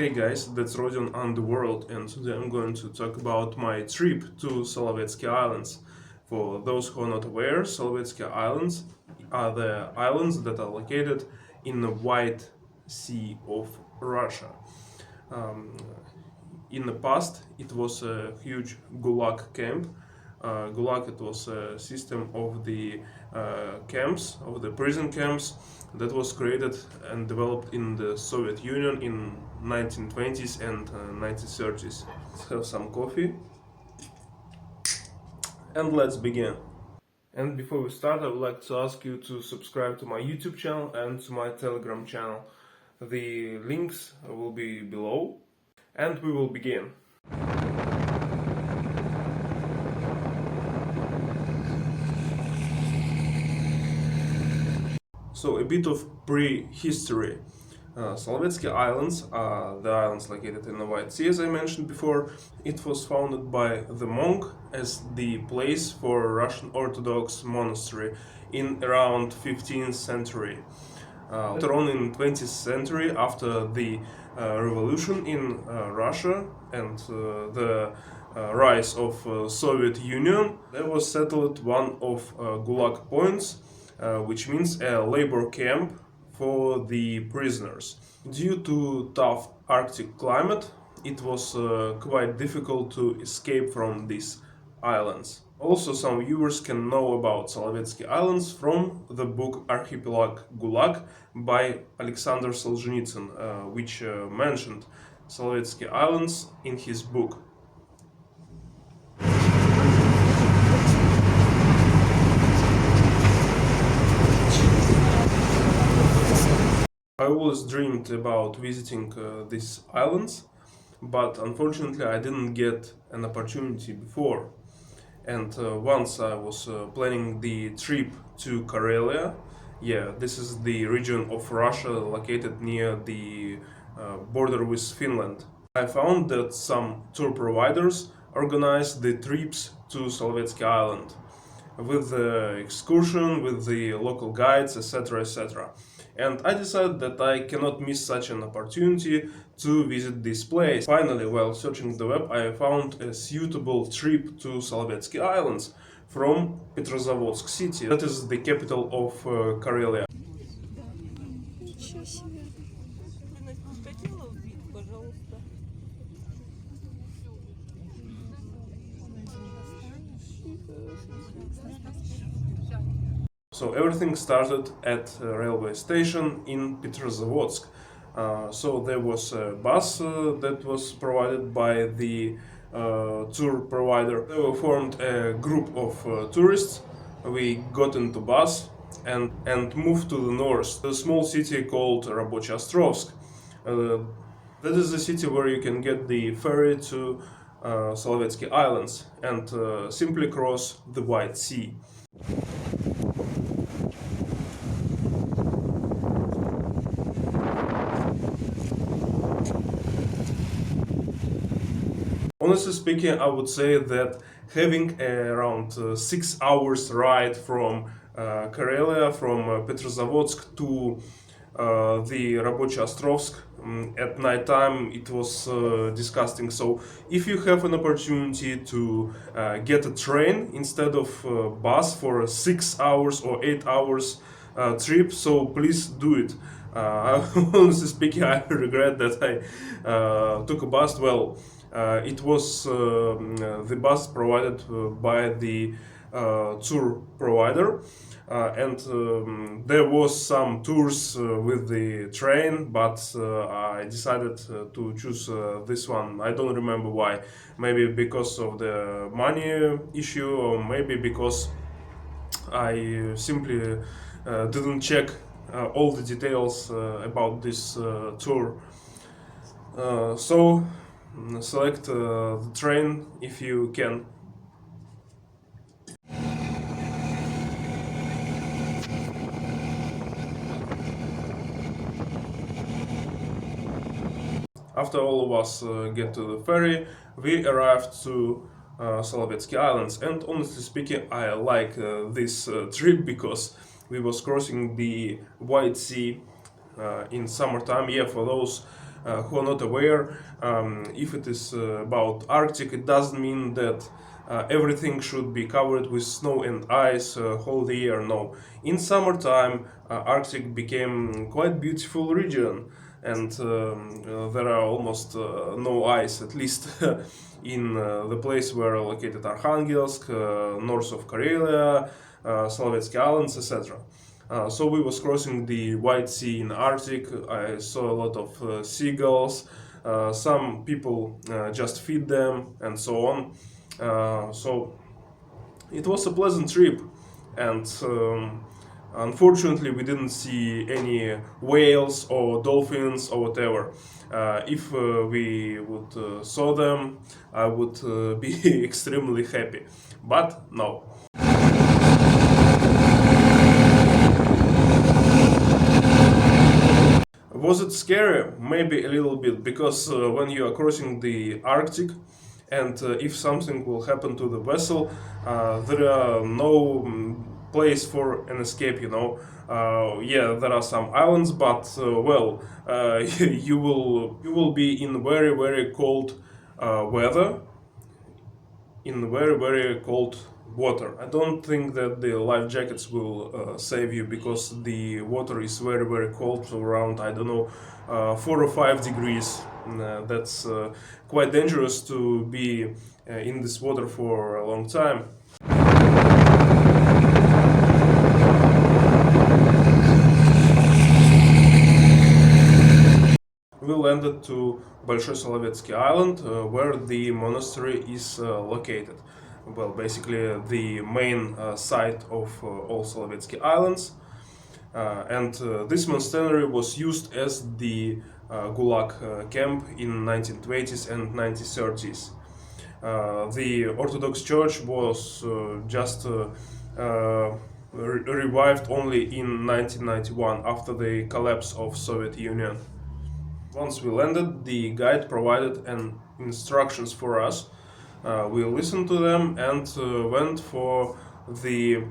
Hey guys, that's Rodion on the world, and today I'm going to talk about my trip to Solovetsky Islands. For those who are not aware, Solovetsky Islands are the islands that are located in the White Sea of Russia. Um, in the past, it was a huge GULAG camp. GULAG, it was a system of the camps, of the prison camps that was created and developed in the Soviet Union in 1920s and 1930s. Let's have some coffee and let's begin. And before we start, I would like to ask you to subscribe to my YouTube channel and to my Telegram channel. The links will be below, and we will begin. So a bit of prehistory. Solovetsky Islands are the islands located in the White Sea, as I mentioned before. It was founded by the monk as the place for a Russian Orthodox monastery in around 15th century. Later on in 20th century, after the revolution in Russia and the rise of Soviet Union, there was settled one of Gulag points, which means a labor camp for the prisoners. Due to tough Arctic climate, it was quite difficult to escape from these islands. Also, some viewers can know about Solovetsky Islands from the book Archipelago GULAG by Alexander Solzhenitsyn, which mentioned Solovetsky Islands in his book. I always dreamed about visiting these islands, but unfortunately I didn't get an opportunity before. And once I was planning the trip to Karelia. Yeah, this is the region of Russia located near the border with Finland. I found that some tour providers organize the trips to Solovetsky Island with the excursion, with the local guides, etc., etc. And I decided that I cannot miss such an opportunity to visit this place. Finally, while searching the web, I found a suitable trip to Solovetsky Islands from Petrozavodsk city. That is the capital of Karelia. So everything started at a railway station in Petrozavodsk. So there was a bus that was provided by the tour provider. They formed a group of tourists. We got into bus and moved to the north, a small city called Rabo-Ostrovsk. That is the city where you can get the ferry to Solovetsky Islands and simply cross the White Sea. Honestly speaking, I would say that having around 6 hours ride from Karelia, from Petrozavodsk to the Rabo-Ostrovsk at night time, it was disgusting. So if you have an opportunity to get a train instead of bus for a 6 hours or 8 hours trip, so please do it. Honestly speaking, I regret that I took a bus. Well, it was the bus provided by the tour provider, and there was some tours with the train, but I decided to choose this one. I don't remember why. Maybe because of the money issue, or maybe because I simply didn't check all the details about this tour. So select the train if you can. After all of us get to the ferry, we arrived to Solovetsky Islands, and honestly speaking, I like this trip because we was crossing the White Sea in summertime. Yeah, for those who are not aware, if it is about Arctic, it doesn't mean that everything should be covered with snow and ice whole the year. No, in summertime, Arctic became quite beautiful region, and there are almost no ice, at least in the place where located Arkhangelsk, north of Karelia, Solovetsky Islands, etc. So we was crossing the White Sea in Arctic. I saw a lot of seagulls. Some people just feed them and so on. So it was a pleasant trip, and unfortunately we didn't see any whales or dolphins or whatever. If we would saw them, I would be extremely happy, but no. Was it scary? Maybe a little bit, because when you are crossing the Arctic, and if something will happen to the vessel, there are no place for an escape, yeah, there are some islands, but well, you will be in very cold weather, in very cold water. I don't think that the life jackets will save you, because the water is very cold, so around, I don't know, 4 or 5 degrees. That's quite dangerous to be in this water for a long time. We landed to Большой Solovetsky Island, where the monastery is located. Well, basically the main site of all Solovetsky Islands. And this monastery was used as the GULAG camp in 1920s and 1930s. The Orthodox Church was just revived only in 1991, after the collapse of Soviet Union. Once we landed, the guide provided instructions for us. We listened to them and went for the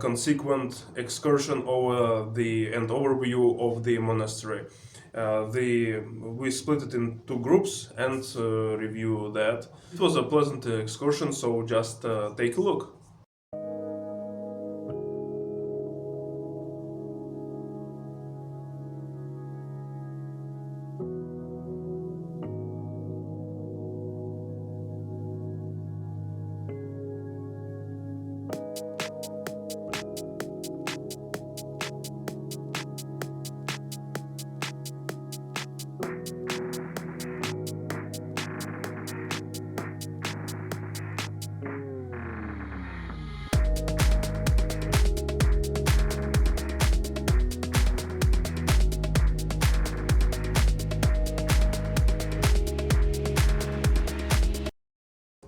consequent excursion over and overview of the monastery. We split it in 2 groups and review that. It was a pleasant excursion, so just take a look.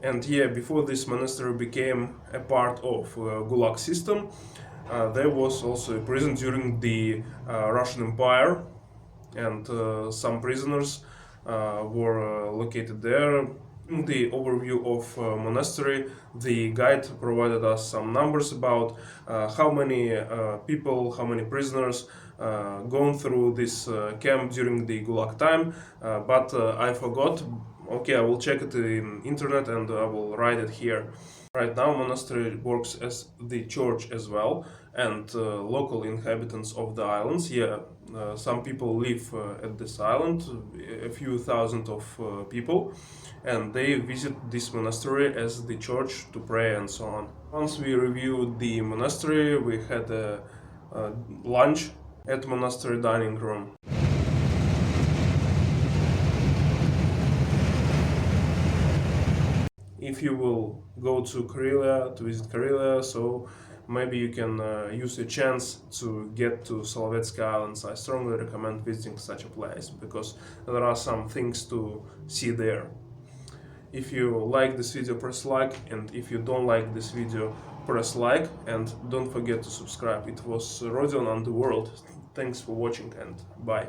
And yeah, before this monastery became a part of GULAG system, there was also a prison during the Russian Empire, and some prisoners were located there. In the overview of monastery, the guide provided us some numbers about how many people, how many prisoners gone through this camp during the GULAG time, but I forgot. Okay, I will check it in internet and I will write it here. Right now, monastery works as the church as well, and local inhabitants of the islands. Yeah, some people live at this island, a few thousand of people, and they visit this monastery as the church to pray and so on. Once we reviewed the monastery, we had a lunch at monastery dining room. If you will go to Karelia, to visit Karelia, so maybe you can use a chance to get to Solovetsky Islands. I strongly recommend visiting such a place, because there are some things to see there. If you like this video, press like, and if you don't like this video, press like, and don't forget to subscribe. It was Rodion and the World. Thanks for watching, and bye.